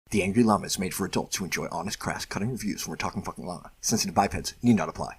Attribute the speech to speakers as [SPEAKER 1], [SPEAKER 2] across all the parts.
[SPEAKER 1] The Angry Llama is made for adults who enjoy honest, crass, cutting reviews when we're talking fucking llama. Sensitive bipeds need not apply.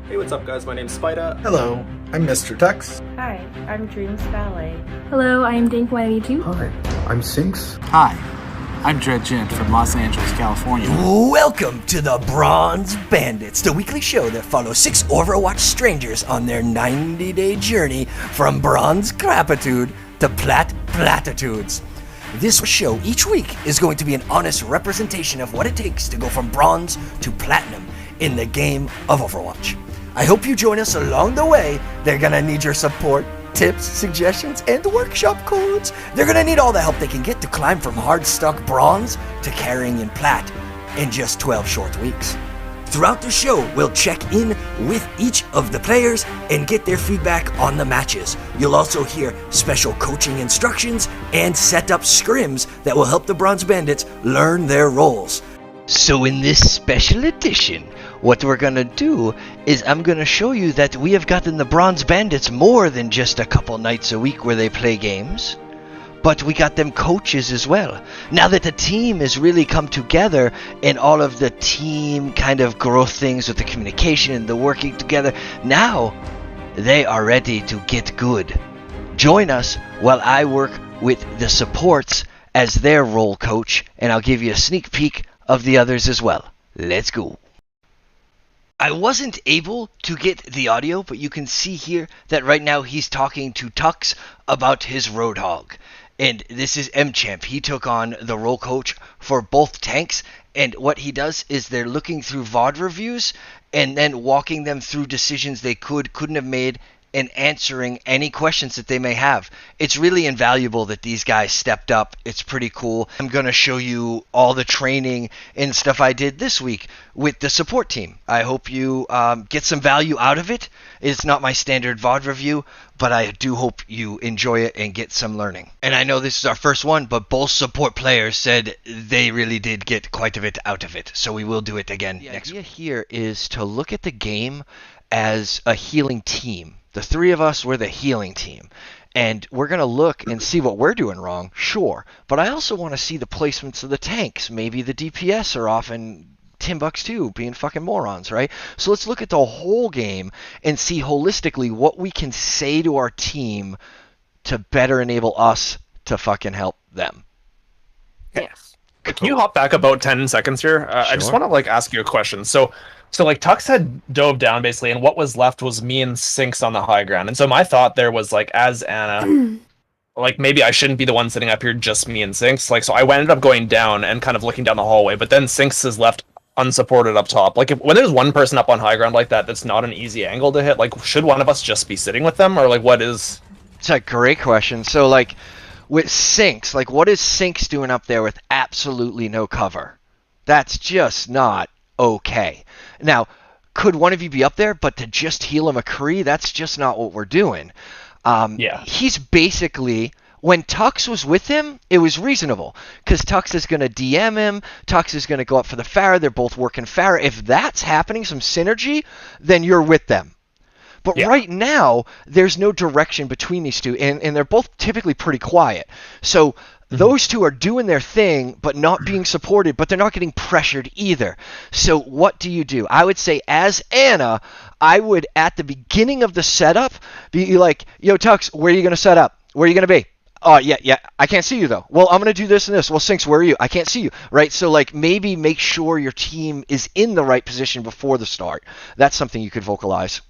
[SPEAKER 2] Hey, what's up guys? My name's Spida.
[SPEAKER 3] Hello, I'm Mr. Tux.
[SPEAKER 4] Hi, I'm Dreams Ballet.
[SPEAKER 5] Hello, I'm Dink 182.
[SPEAKER 6] Hi, I'm Sinks.
[SPEAKER 7] Hi, I'm Dread Gent from Los Angeles, California.
[SPEAKER 1] Welcome to the Bronze Bandits, the weekly show that follows 6 Overwatch strangers on their 90-day journey from bronze crapitude to platitudes. This show each week is going to be an honest representation of what it takes to go from bronze to platinum in the game of Overwatch. I hope you join us along the way. They're gonna need your support, tips, suggestions, and workshop codes. They're gonna need all the help they can get to climb from hard-stuck bronze to carrying in plat in just 12 short weeks. Throughout the show, we'll check in with each of the players and get their feedback on the matches. You'll also hear special coaching instructions and set up scrims that will help the Bronze Bandits learn their roles. So in this special edition, what we're gonna do is I'm gonna show you that we have gotten the Bronze Bandits more than just a couple nights a week where they play games, but we got them coaches as well. Now that the team has really come together and all of the team kind of growth things with the communication and the working together, now they are ready to get good. Join us while I work with the supports as their role coach, and I'll give you a sneak peek of the others as well. Let's go. I wasn't able to get the audio, but you can see here that right now he's talking to Tux about his Roadhog. And this is M-Champ. He took on the role coach for both tanks, and what he does is they're looking through VOD reviews and then walking them through decisions they couldn't have made and answering any questions that they may have. It's really invaluable that these guys stepped up. It's pretty cool. I'm going to show you all the training and stuff I did this week with the support team. I hope you get some value out of it. It's not my standard VOD review, but I do hope you enjoy it and get some learning. And I know this is our first one, but both support players said they really did get quite a bit out of it. So we will do it again next week. The idea here is to look at the game as a healing team. The three of us were the healing team, and we're going to look and see what we're doing wrong, sure, but I also want to see the placements of the tanks. Maybe the DPS are off and Timbuktu being fucking morons, right? So let's look at the whole game and see holistically what we can say to our team to better enable us to fucking help them.
[SPEAKER 2] Yes. Can you hop back about 10 seconds here?
[SPEAKER 1] Sure.
[SPEAKER 2] I just want to ask you a question. So Tux had dove down basically, and what was left was me and Sinks on the high ground. And so my thought there was as Anna, maybe I shouldn't be the one sitting up here, just me and Sinks. So I ended up going down and kind of looking down the hallway, but then Sinks is left unsupported up top. When there's one person up on high ground like that, that's not an easy angle to hit. Should one of us just be sitting with them, or what is?
[SPEAKER 8] It's a great question. So with Sinks, what is Sinks doing up there with absolutely no cover? That's just not okay. Now, could one of you be up there, but to just heal a McCree, that's just not what we're doing.
[SPEAKER 2] Yeah.
[SPEAKER 8] He's basically, when Tux was with him, it was reasonable, because Tux is going to DM him, Tux is going to go up for the Pharah, they're both working Pharah. If that's happening, some synergy, then you're with them. But right now, there's no direction between these two, and they're both typically pretty quiet. So those two are doing their thing, but not being supported, but they're not getting pressured either. So what do you do? I would say, as Anna, I would, at the beginning of the setup, be like, yo, Tux, where are you going to set up? Where are you going to be? Oh, yeah, I can't see you, though. Well, I'm going to do this and this. Well, Sinks, where are you? I can't see you, right? So, maybe make sure your team is in the right position before the start. That's something you could vocalize.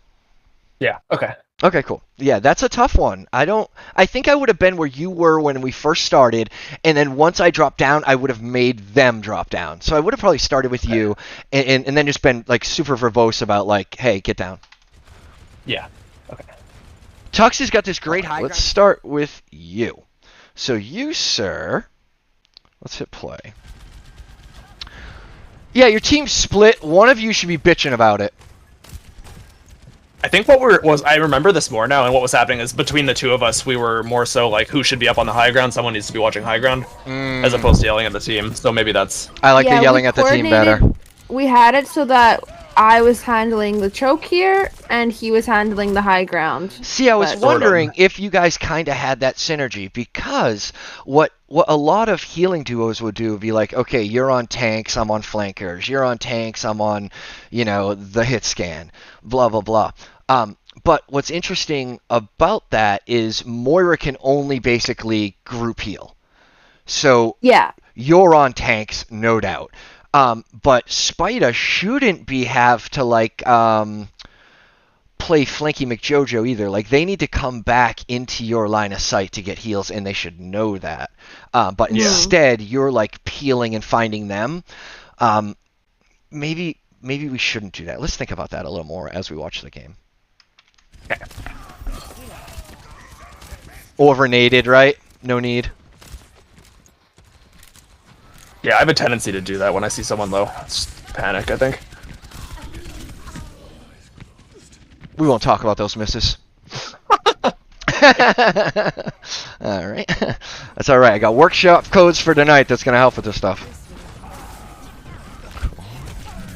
[SPEAKER 2] Yeah, okay.
[SPEAKER 8] Okay, cool. Yeah, that's a tough one. I think I would have been where you were when we first started, and then once I dropped down, I would have made them drop down. So I would have probably started with you, and then just been super verbose about hey, get down.
[SPEAKER 2] Yeah. Okay.
[SPEAKER 8] Tux has got this great high. Let's start with you. So you, sir, let's hit play. Yeah, your team's split. One of you should be bitching about it.
[SPEAKER 2] I think I remember this more now, and what was happening is between the two of us, we were more so like, who should be up on the high ground? Someone needs to be watching high ground, as opposed to yelling at the team. So maybe that's.
[SPEAKER 8] I like the yelling at the team better.
[SPEAKER 6] We had it so that I was handling the choke here, and he was handling the high ground.
[SPEAKER 8] See, I was wondering if you guys kind of had that synergy, because what a lot of healing duos would do would be like, okay, you're on tanks, I'm on flankers. You're on tanks, I'm on, the hit scan. Blah blah blah. But what's interesting about that is Moira can only basically group heal. So
[SPEAKER 6] yeah,
[SPEAKER 8] you're on tanks, no doubt. But Spida shouldn't have to play Flanky McJojo either. Like, they need to come back into your line of sight to get heals, and they should know that. But instead, you're peeling and finding them. Maybe we shouldn't do that. Let's think about that a little more as we watch the game.
[SPEAKER 2] Okay.
[SPEAKER 8] Overnaded, right? No need.
[SPEAKER 2] Yeah, I have a tendency to do that when I see someone low. It's panic, I think.
[SPEAKER 8] We won't talk about those misses. Alright. That's alright. I got workshop codes for tonight that's going to help with this stuff.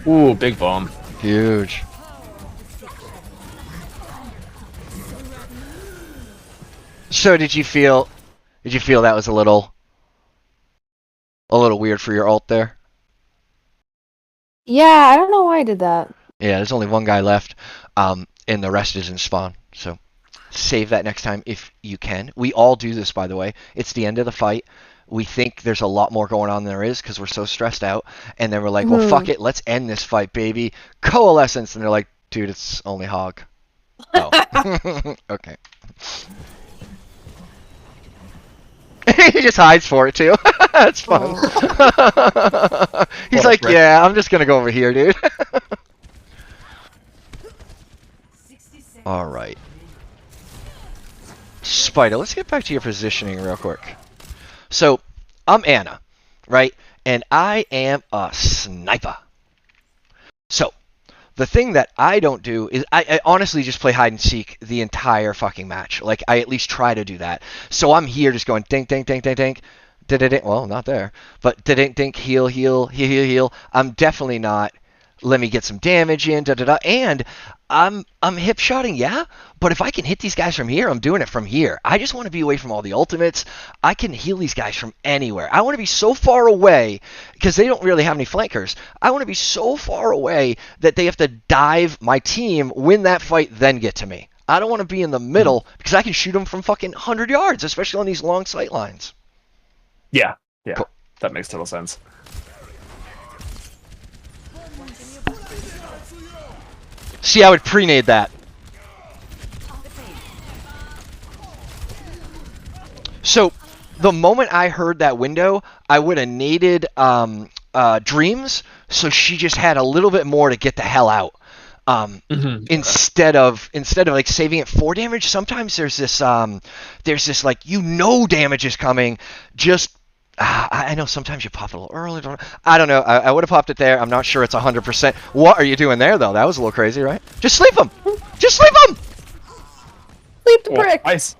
[SPEAKER 2] Ooh, big bomb.
[SPEAKER 8] Huge. So did you feel that was a little weird for your ult there?
[SPEAKER 6] Yeah, I don't know why I did that.
[SPEAKER 8] Yeah, there's only one guy left, and the rest is in spawn. So save that next time if you can. We all do this, by the way. It's the end of the fight. We think there's a lot more going on than there is because we're so stressed out. And then we're like, well, fuck it. Let's end this fight, baby. Coalescence. And they're like, dude, it's only Hog. Oh. Okay. He just hides for it, too. That's fun. He's like, yeah, I'm just going to go over here, dude. All right. Spider, let's get back to your positioning real quick. So, I'm Anna, right? And I am a sniper. So, the thing that I don't do is I honestly just play hide and seek the entire fucking match. Like, I at least try to do that. So I'm here just going dink, dink, dink, dink, dink. Well, not there. But dink, dink, heal, heal, heal, heal, heal. I'm definitely not, let me get some damage in, And I'm hip shotting, yeah, but if I can hit these guys from here, I'm doing it from here. I just want to be away from all the ultimates. I can heal these guys from anywhere. I want to be so far away, because they don't really have any flankers. I want to be so far away that they have to dive my team, win that fight, then get to me. I don't want to be in the middle, because I can shoot them from fucking 100 yards, especially on these long sight lines.
[SPEAKER 2] Yeah,
[SPEAKER 8] Cool.
[SPEAKER 2] That makes total sense.
[SPEAKER 8] See, I would pre-nade that. So, the moment I heard that window, I would have naded Dreams, so she just had a little bit more to get the hell out. Instead of like saving it for damage, sometimes there's this like, damage is coming, just I know sometimes you pop it a little early. I don't know. I would have popped it there. I'm not sure it's 100%. What are you doing there, though? That was a little crazy, right? Just sleep him! Just sleep him!
[SPEAKER 6] Sleep the brick!
[SPEAKER 2] Nice.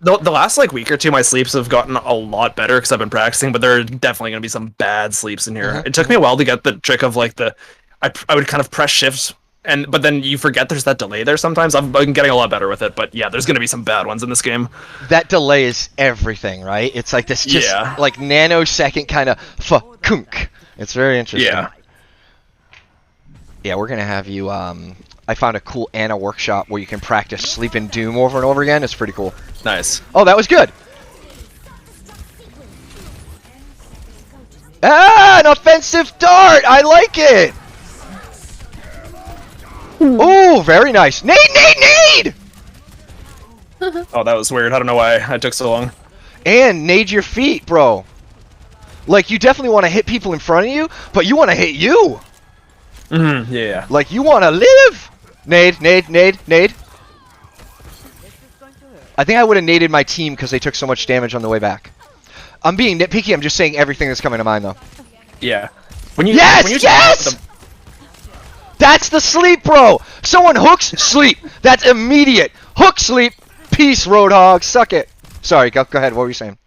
[SPEAKER 2] The last week or two, my sleeps have gotten a lot better because I've been practicing, but there are definitely going to be some bad sleeps in here. It took me a while to get the trick of I would kind of press shifts, but then you forget there's that delay there sometimes. I've been getting a lot better with it, but yeah, there's going to be some bad ones in this game.
[SPEAKER 8] That delay is everything, right? It's like this just nanosecond kind of fa-kunk. It's very interesting. Yeah, we're going to have you... I found a cool Anna workshop where you can practice Sleep in Doom over and over again. It's pretty cool.
[SPEAKER 2] Nice.
[SPEAKER 8] Oh, that was good. An offensive dart. I like it. Oh, very nice. Nade!
[SPEAKER 2] Oh, that was weird. I don't know why it took so long.
[SPEAKER 8] And nade your feet, bro. Like, you definitely want to hit people in front of you, but you want to hit you.
[SPEAKER 2] Yeah.
[SPEAKER 8] Like, you want to live. Nade. I think I would have naded my team because they took so much damage on the way back. I'm being nitpicky. I'm just saying everything that's coming to mind, though.
[SPEAKER 2] Yeah.
[SPEAKER 8] Yes! That's the sleep, bro. Someone hooks, sleep. That's immediate. Hook, sleep. Peace, Roadhog. Suck it. Sorry, go ahead. What were you saying?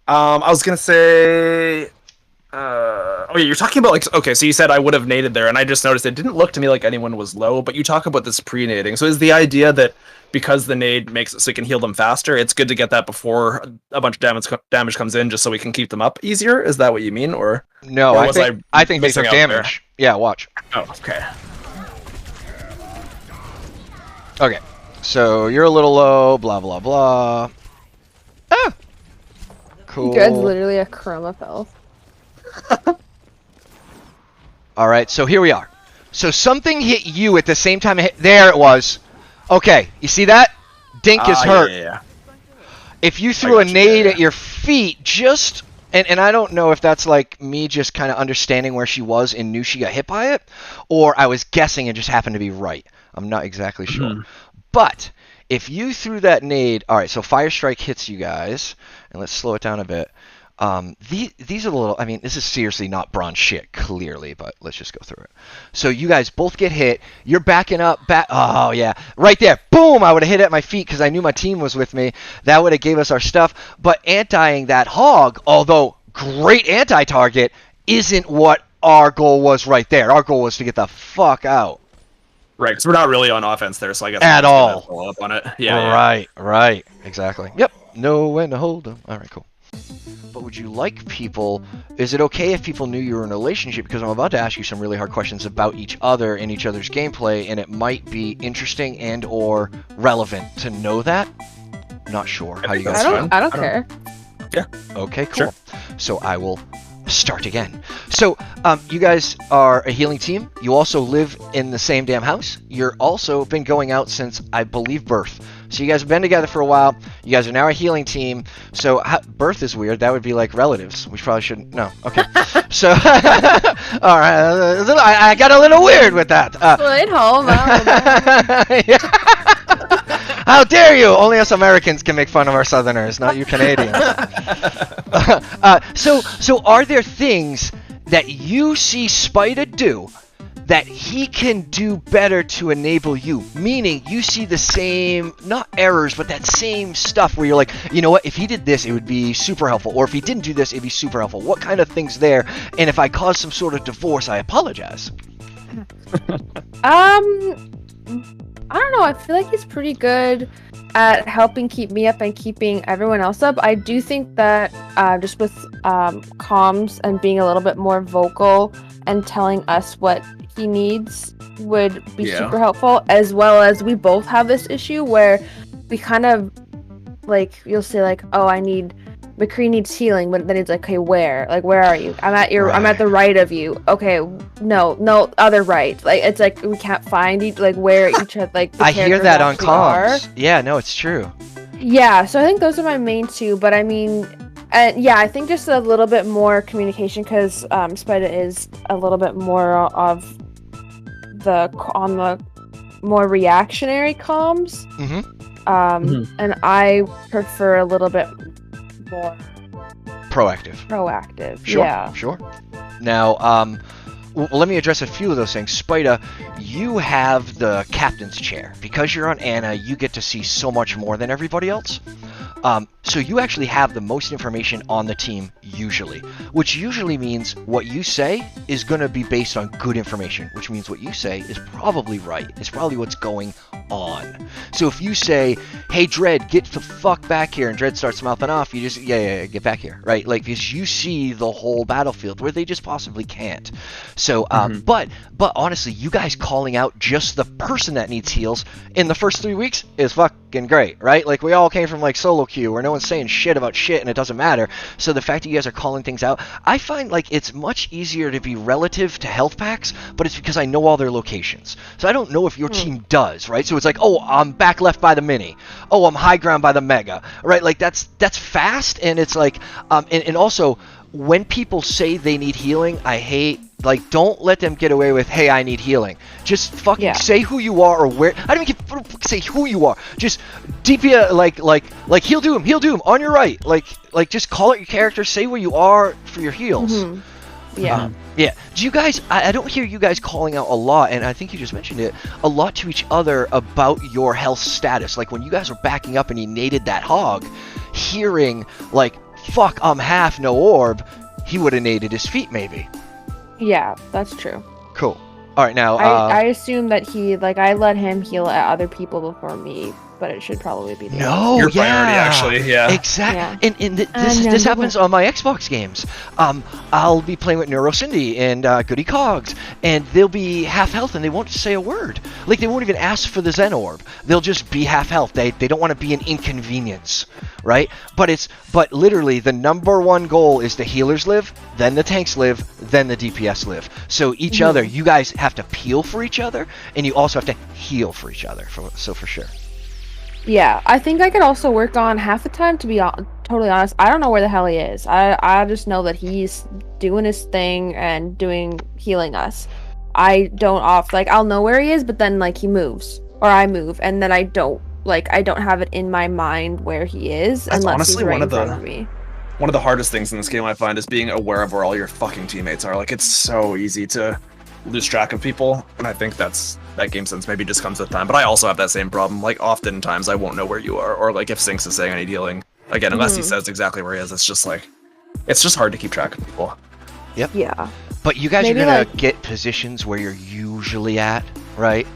[SPEAKER 2] I was gonna say. Oh yeah, you're talking about like okay. So you said I would have naded there, and I just noticed it didn't look to me like anyone was low. But you talk about this pre-nading. So is the idea that because the nade makes it so you can heal them faster, it's good to get that before a bunch of damage comes in, just so we can keep them up easier? Is that what you mean, or
[SPEAKER 8] no?
[SPEAKER 2] or
[SPEAKER 8] I think they
[SPEAKER 2] missing
[SPEAKER 8] took
[SPEAKER 2] out
[SPEAKER 8] damage. Yeah, watch.
[SPEAKER 2] there? Oh, okay.
[SPEAKER 8] Okay, so you're a little low. Blah blah blah. Ah. Cool.
[SPEAKER 6] Dread's literally a chroma fell.
[SPEAKER 8] All right, so here we are. So something hit you at the same time. There it was. Okay, you see that? Dink is hurt.
[SPEAKER 2] Yeah.
[SPEAKER 8] If you threw a
[SPEAKER 2] got you,
[SPEAKER 8] nade
[SPEAKER 2] yeah.
[SPEAKER 8] at your feet, just and I don't know if that's like me just kind of understanding where she was and knew she got hit by it, or I was guessing and just happened to be right. I'm not exactly sure. But if you threw that nade, all right. So fire strike hits you guys, and let's slow it down a bit. These are the little. I mean, this is seriously not bronze shit, clearly, but let's just go through it. So you guys both get hit. You're backing up. Oh yeah, right there. Boom! I would have hit at my feet because I knew my team was with me. That would have gave us our stuff. But anti-ing that hog, although great anti-target, isn't what our goal was right there. Our goal was to get the fuck out.
[SPEAKER 2] Right, because we're not really on offense there, so I guess
[SPEAKER 8] At
[SPEAKER 2] I'm just gonna
[SPEAKER 8] all.
[SPEAKER 2] follow up on it. Yeah.
[SPEAKER 8] Right. Exactly. Yep. Know when to hold them. All right, cool. But would you like people, is it okay if people knew you were in a relationship? Because I'm about to ask you some really hard questions about each other and each other's gameplay, and it might be interesting and or relevant to know that. Not sure how you guys feel.
[SPEAKER 6] I don't care.
[SPEAKER 2] Yeah.
[SPEAKER 8] Okay, cool.
[SPEAKER 2] Sure.
[SPEAKER 8] So I will start again. So you guys are a healing team. You also live in the same damn house. You're also been going out since, I believe, birth. So you guys have been together for a while. You guys are now a healing team. So birth is weird. That would be like relatives. We probably shouldn't. No. Okay. So all right. I got a little weird with that.
[SPEAKER 6] Wait, home.
[SPEAKER 8] How dare you! Only us Americans can make fun of our Southerners, not you Canadians. So are there things that you see Spider do that he can do better to enable you? Meaning, you see the same, not errors, but that same stuff where you're like, you know what, if he did this, it would be super helpful. Or if he didn't do this, it'd be super helpful. What kind of things there? And if I cause some sort of divorce, I apologize.
[SPEAKER 6] I don't know. I feel like he's pretty good at helping keep me up and keeping everyone else up. I do think that just with comms and being a little bit more vocal and telling us what he needs would be super helpful, as well as we both have this issue where we kind of like, you'll say like, oh, McCree needs healing, but then it's like, okay, where? Like, where are you? I'm at the right of you. Okay, no, other right. Like, it's like we can't find like where each other like. The
[SPEAKER 8] I hear that on comms.
[SPEAKER 6] are.
[SPEAKER 8] Yeah, no, it's true.
[SPEAKER 6] Yeah, so I think those are my main two, but I mean, yeah, I think just a little bit more communication because Spider is a little bit more on the more reactionary comms. And I prefer a little bit more proactive.
[SPEAKER 8] Sure. Now, well, let me address a few of those things. Spider, you have the captain's chair. Because you're on Anna, you get to see so much more than everybody else. So you actually have the most information on the team, usually. Which usually means what you say is going to be based on good information. Which means what you say is probably right. It's probably what's going on. So if you say, hey, Dread, get the fuck back here, and Dread starts mouthing off, you just, yeah, get back here, right? Like, because you see the whole battlefield where they just possibly can't. So, but honestly, you guys calling out just the person that needs heals in the first 3 weeks is fucking great, right? Like, we all came from, like, solo queue where no one's saying shit about shit and it doesn't matter. So the fact that you guys are calling things out, I find, like, it's much easier to be relative to health packs, but it's because I know all their locations. So I don't know if your team does, right? So it's like, oh, I'm back left by the mini. Oh, I'm high ground by the mega, right? Like, that's fast, and it's like, and also, when people say they need healing, I hate, like, don't let them get away with, hey, I need healing. Just fucking say who you are or where. I don't even say who you are. Just DP, like heal doom on your right. Like just call out your character, say where you are for your heals.
[SPEAKER 6] Yeah.
[SPEAKER 8] Yeah. Do you guys? I don't hear you guys calling out a lot, and I think you just mentioned it a lot to each other about your health status. Like when you guys were backing up and he naded that hog, hearing like "fuck, I'm half, no orb," he would have naded his feet maybe.
[SPEAKER 6] Yeah, that's true.
[SPEAKER 8] Cool. All right, now
[SPEAKER 6] I assume that he I let him heal at other people before me, but it should probably be the
[SPEAKER 8] no,
[SPEAKER 2] Your
[SPEAKER 8] yeah,
[SPEAKER 2] priority, actually, yeah.
[SPEAKER 8] exactly.
[SPEAKER 6] Yeah.
[SPEAKER 8] And this happens on my Xbox games. I'll be playing with NeuroCindy and Goody Cogs, and they'll be half health, and they won't say a word. Like they won't even ask for the Zen Orb. They'll just be half health. They don't want to be an inconvenience, right? But literally the number one goal is the healers live, then the tanks live, then the DPS live. So each other, you guys have to peel for each other, and you also have to heal for each other. For sure.
[SPEAKER 6] Yeah, I think I could also work on half the time, to be totally honest. I don't know where the hell he is. I just know that he's doing his thing and healing us. I don't I'll know where he is, but then he moves or I move, and then I don't have it in my mind where he is.
[SPEAKER 2] That's
[SPEAKER 6] unless
[SPEAKER 2] honestly
[SPEAKER 6] he's right
[SPEAKER 2] one of
[SPEAKER 6] in front of me.
[SPEAKER 2] One of the hardest things in this game I find is being aware of where all your fucking teammates are. Like it's so easy to lose track of people, and I think that game sense maybe just comes with time. But I also have that same problem. Like oftentimes I won't know where you are, or if Sinks is saying I need healing, again, unless he says exactly where he is, it's just hard to keep track of people.
[SPEAKER 8] Yep.
[SPEAKER 6] Yeah.
[SPEAKER 8] But you guys
[SPEAKER 6] Maybe,
[SPEAKER 8] are gonna get positions where you're usually at, right?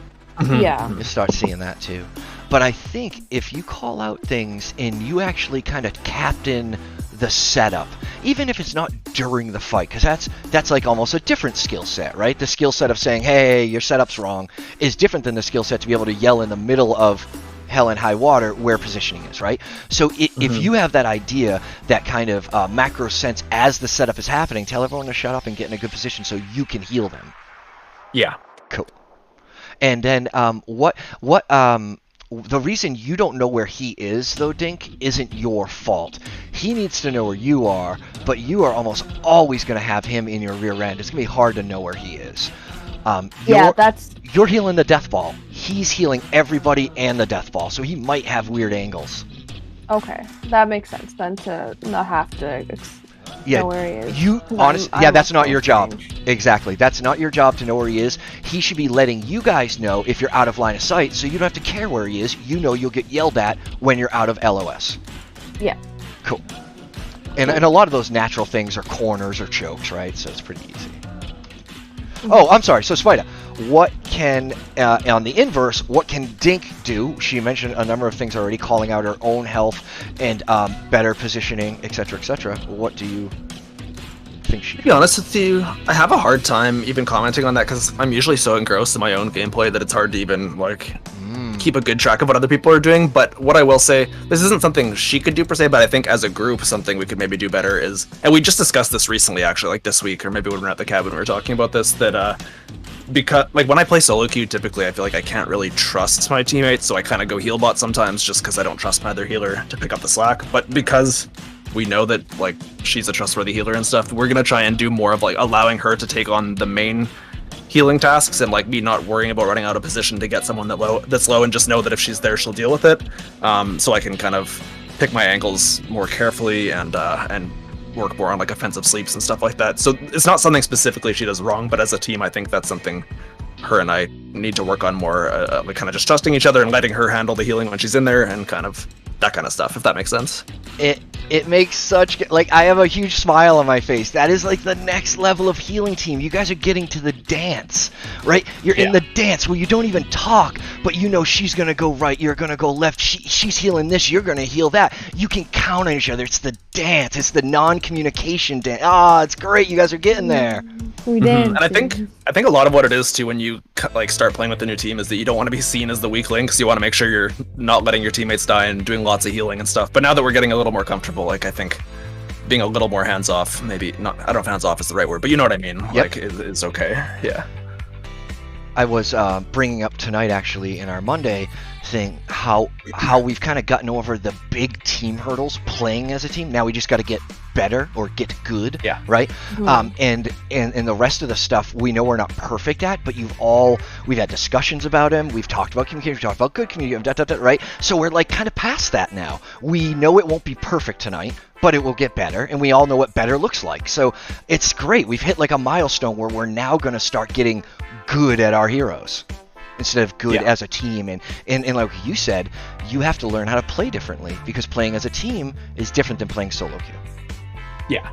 [SPEAKER 6] Yeah.
[SPEAKER 8] You start seeing that too. But I think if you call out things and you actually kind of captain the setup, even if it's not during the fight, because that's almost a different skill set, right? The skill set of saying, hey, your setup's wrong, is different than the skill set to be able to yell in the middle of hell and high water where positioning is, right? So if you have that idea, that kind of macro sense as the setup is happening, tell everyone to shut up and get in a good position so you can heal them.
[SPEAKER 2] Yeah.
[SPEAKER 8] Cool. And then the reason you don't know where he is, though, Dink, isn't your fault. He needs to know where you are, but you are almost always going to have him in your rear end. It's going to be hard to know where he is. You're healing the death ball. He's healing everybody and the death ball, so he might have weird angles.
[SPEAKER 6] Okay, that makes sense then, to not have to know where he is.
[SPEAKER 8] You honestly, that's not your job. Exactly, that's not your job to know where he is. He should be letting you guys know if you're out of line of sight, so you don't have to care where he is. You know you'll get yelled at when you're out of LOS.
[SPEAKER 6] Yeah.
[SPEAKER 8] Cool. And a lot of those natural things are corners or chokes, right? So it's pretty easy. Oh, I'm sorry. So Spida, what can on the inverse, what can Dink do? She mentioned a number of things already, calling out her own health and better positioning, etc., etc. What do you think she?
[SPEAKER 2] To be honest with you, I have a hard time even commenting on that because I'm usually so engrossed in my own gameplay that it's hard to even keep a good track of what other people are doing. But what I will say, this isn't something she could do per se, but I think as a group, something we could maybe do better is, and we just discussed this recently actually, this week, or maybe when we were at the cabin we were talking about this, that because when I play solo queue, typically I feel like I can't really trust my teammates, so I kind of go heal bot sometimes just because I don't trust my other healer to pick up the slack. But because we know that she's a trustworthy healer and stuff, we're gonna try and do more of allowing her to take on the main healing tasks and me not worrying about running out of position to get someone that's low, and just know that if she's there she'll deal with it, so I can kind of pick my angles more carefully and work more on offensive sleeps and stuff like that. So it's not something specifically she does wrong, but as a team I think that's something her and I need to work on more, kind of just trusting each other and letting her handle the healing when she's in there and kind of that kind of stuff, if that makes sense.
[SPEAKER 8] It makes such I have a huge smile on my face. That is the next level of healing team. You guys are getting to the dance, right? You're in the dance where you don't even talk, but you know she's gonna go right, you're gonna go left. She's healing this, you're gonna heal that. You can count on each other. It's the dance. It's the non-communication dance. It's great. You guys are getting there.
[SPEAKER 6] We did.
[SPEAKER 2] And I think a lot of what it is too when you start playing with the new team is that you don't want to be seen as the weak link, so you want to make sure you're not letting your teammates die and doing lots of healing and stuff. But now that we're getting a little more comfortable, I think being a little more hands-off, maybe not, I don't know if hands-off is the right word, but you know what I mean.
[SPEAKER 8] Yep.
[SPEAKER 2] Is okay. Yeah.
[SPEAKER 8] I was bringing up tonight actually in our Monday thing how we've kind of gotten over the big team hurdles playing as a team. Now we just got to get better or get good.
[SPEAKER 2] Yeah.
[SPEAKER 8] Right. And the rest of the stuff we know we're not perfect at, but we've had discussions about him. We've talked about communication. We've talked about good communication. Right. So we're like kind of past that now. We know it won't be perfect tonight, but it will get better, and we all know what better looks like. So it's great. We've hit like a milestone where we're now going to start getting good at our heroes instead of good as a team. And like you said, you have to learn how to play differently, because playing as a team is different than playing solo queue.
[SPEAKER 2] Yeah.